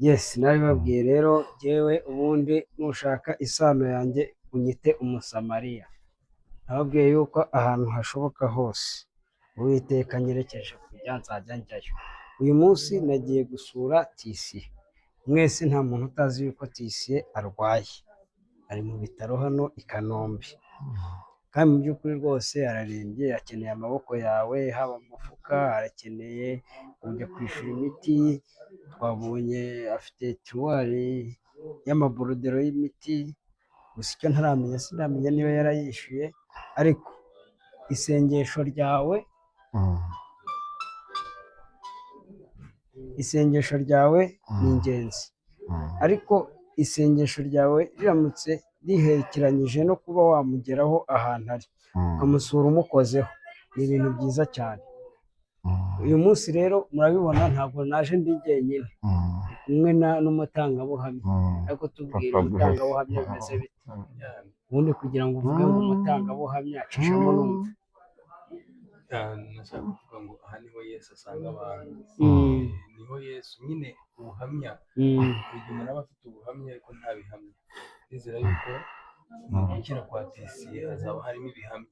Yes, nabibabwiye rero jyewe ubundi nushaka isano yanjye unyite umusamariya. Nababwiye yuko ahantu hashoboka hose Uwiteka anyerekeje kujya nzajya njyayo. Uyu munsi nagiye gusura Tisiye. Mwese nta muntu utazi yuko Tisiye arwaye, ari mu bitaro hano i Kanombe, kandi mu by'ukuri rwose ararembye, akeneye amaboko yawe, haba mu mufuka, arakeneye kujya kwishyura imiti. Twabonye afite tiruwari y'amaborodero y'imiti, gusa icyo ntaramenya sinamenya niba yarayishyuye, ariko isengesho ryawe ni ingenzi. Ariko isengesho ryawe riramutse riherekeranyije no kuba wamugeraho ahantu ari ukamusura umukozeho, ni ibintu byiza cyane. Uyu munsi rero murabibona ntabwo naje ndi jyenyine, kumwe n'umutangabuhamya. ariko tubwire umutangabuhamya bimeze bite ubundi kugira ngo uvuge ngo umutangabuhamya cishamo numva. nashaka kuvuga ngo aha niho Yesu asanga abantu, niho Yesu nyine ubuhamya. Igihe umuntu aba afite ubuhamya ariko nta bihamya, ndizera yuko mu gukira kwa Tisiye hazaba harimo ibihamya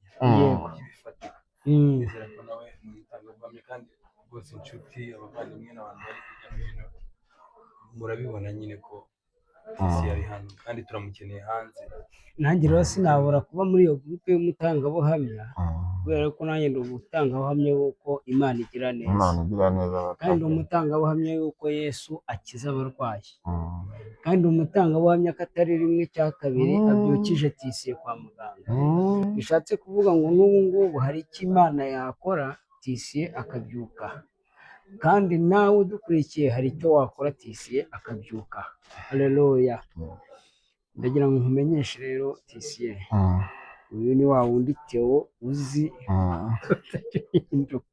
by'ibifatika. Ndizera ko nawe ni umutangabuhamya, kandi rwose inshuti, abavandimwe n'abantu bari hirya no hino murabibona nyine ko Tisiye ari hano kandi turamukeneye hanze. Nanjye rero sinabura kuba muri iyo gurupe y'umutangabuhamya, kubera ko nanjye ndi umutangabuhamya w'uko Imana igira neza, kandi umutangabuhamya w'uko Yesu akiza abarwayi, kandi umutangabuhamya ko atari rimwe cya kabiri abyukije Tisiye kwa muganga. Bishatse kuvuga ngo n'ubu ngubu hari icyo Imana yakora Tisiye akabyuka, kandi nawe udukurikiye hari icyo wakora Tisiye akabyuka. Haleluya. Ndagira ngo nkumenyeshe rero Tisiye, uyu ni wa wundi Theo uzi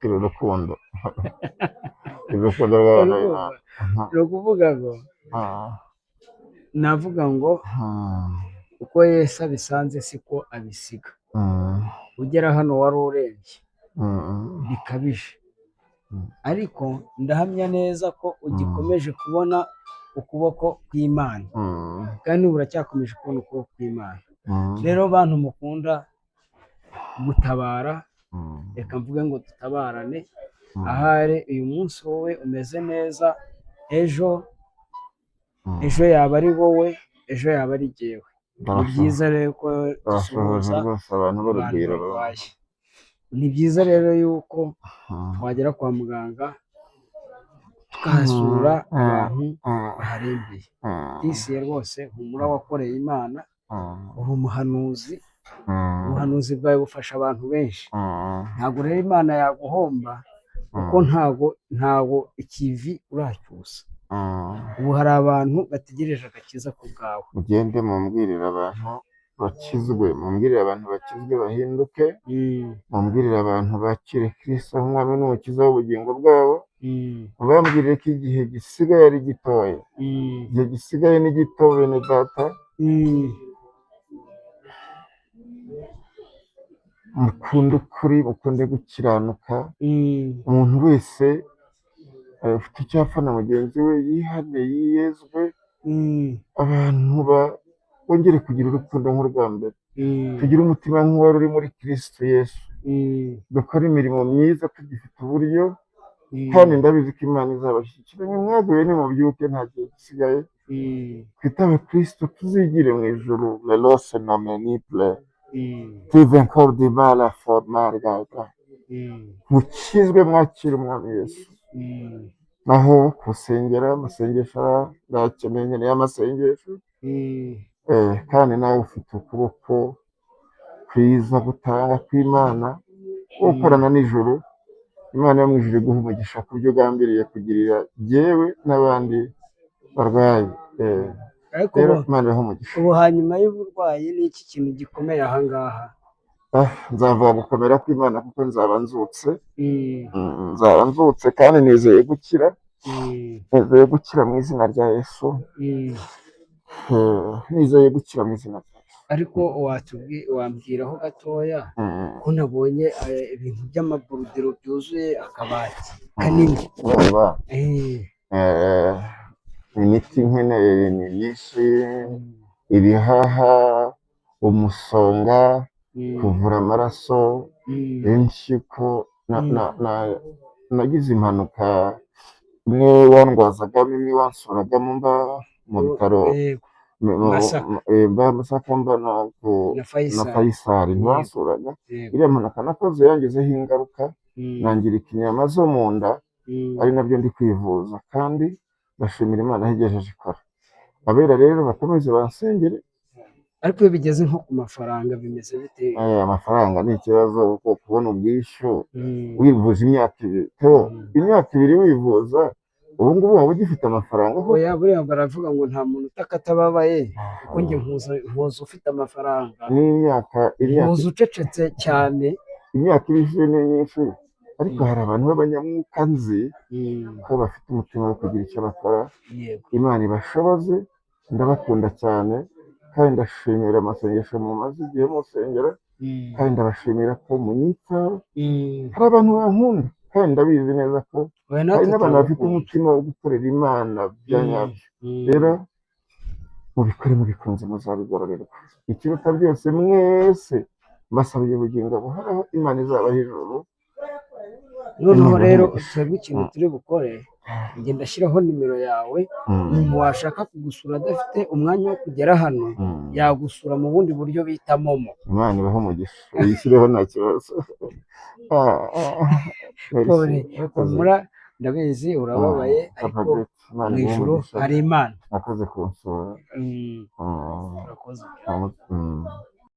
urukundo ni ukuvuga ngo navuga ngo uko Yesu abisanze siko abisiga. Ugera hano wari urembye bikabije, ariko ndahamya neza ko ugikomeje kubona ukuboko kw'Imana, kandi ubu uracyakomeje kubona ukuboko kw'Imana. Rero bantu mukunda gutabara, reka mvuge ngo dutabarane. Ahari uyu munsi wowe umeze neza, ejo yaba ari wowe, ejo yaba ari jyewe. Ni byiza rero ko dusuhuza abantu barwaye. Ni byiza rero yuko twagera kwa muganga tukahasura abantu baharembeye. Tisiye rwose humura, wakoreye Imana, uri umuhanuzi. Ubuhanuzi bwawe bufasha abantu benshi. Ntabwo rero Imana yaguhomba, kuko ntabwo ikivi uracyusa. Ubu hari abantu bategereje agakiza ku bwawe. mugende mumbwirire abantu bakizwe, mumbwirire abantu bakizwe bahinduke, mumbwirire abantu bakire Kristo nk'umwami n'umukiza w'ubugingo bwabo. Mubambwirire ko igihe gisigaye ari gitoya, igihe gisigaye ni gito bene data. Mukunde ukuri, mukunde gukiranuka. Umuntu wese ufite icyo apfa na mugenzi we yihane, yiyezwe. Abantu bongere kugira urukundo nk'urwa mbere, tugire umutima nk'uwari uri muri Kristo Yesu, dukore imirimo myiza tugifite uburyo, kandi ndabizi ko Imana izabashyigikira. Mwaguye nimubyuke, nta gihe gisigaye. Twitabe Kristo, tuzigire mu ijuru. Melose na meniple encore du mal à formar gaga. Mukizwe, mwakire umwami Yesu. Naho kusengera amasengesho ndakeneye nyine y'amasengesho, kandi nawe ufite ukuboko kwiza gutanga kw'Imana, gukorana n'ijuru. Imana yo mu ijuru iguha umugisha ku byo ugambiriye kugirira jyewe n'abandi barwayi. Rero Imana ibahe umugisha. Ubu hanyuma y'uburwayi ni iki kintu gikomeye aha ngaha? Nzavuga gukomera kw'Imana, kuko nzaba nzutse kandi nizeye gukira. Nizeye gukira mu izina rya Yesu. Nizeye gukira mu izina rya Yesu. Ariko wambwiraho gatoya ko nabonye ibintu by'amaburudiro byuzuye akabati kanini. Ni imiti nkeneye ni myinshi, ibihaha, umusonga, kuvura amaraso, impyiko. Nagize impanuka imwe wandwazagamo, imwe wansuragamo mba mu bitaro Masaka mba na Fayisari ntiwansuraga. Iriya mpanuka nakoze yangizeho ingaruka, nangirika inyama zo mu nda, ari nabyo ndi kwivuza, kandi ndashimira Imana aho igejeje ikora. Abera rero bakomeze bansengere. Ariko iyo bigeze nko ku mafaranga bimeze bite? Amafaranga ni ikibazo, kuko kubona ubwishyu wivuza imyaka ibiri wivuza, ubu ngubu waba ugifite amafaranga? Oya, buriya baravuga ngo nta muntu utaka atababaye, kuko njye nkuza ufite amafaranga, nkuza ucecetse cyane. Imyaka ibiri ni myinshi, ariko hari abantu b'abanyamwuka nzi ko bafite umutima wo kugira icyo bakora. Imana ibashoboze, ndabakunda cyane, kandi ndashimira amasengesho mumaze igihe musengera, kandi ndabashimira ko munyitaho. Hari abantu bankunda, kandi ndabizi neza ko hari n'abantu bafite umutima wo gukorera Imana bya nyabyo. Rero mubikore mubikunze, muzabigororerwa. Ikiruta byose, mwese mbasabiye ubugingo buhoraho, Imana izabaha ijuru. Noneho rero twebwe ikintu turi bukore, njye ndashyiraho nimero yawe, umuntu washaka kugusura adafite umwanya wo kugera hano, yagusura mu bundi buryo bita momo. Imana ibahe umugisha, uyishyireho nta kibazo. Humura, ndabizi urababaye, ariko mu ijuru hari Imana. Nakoze kunsura. Urakoze.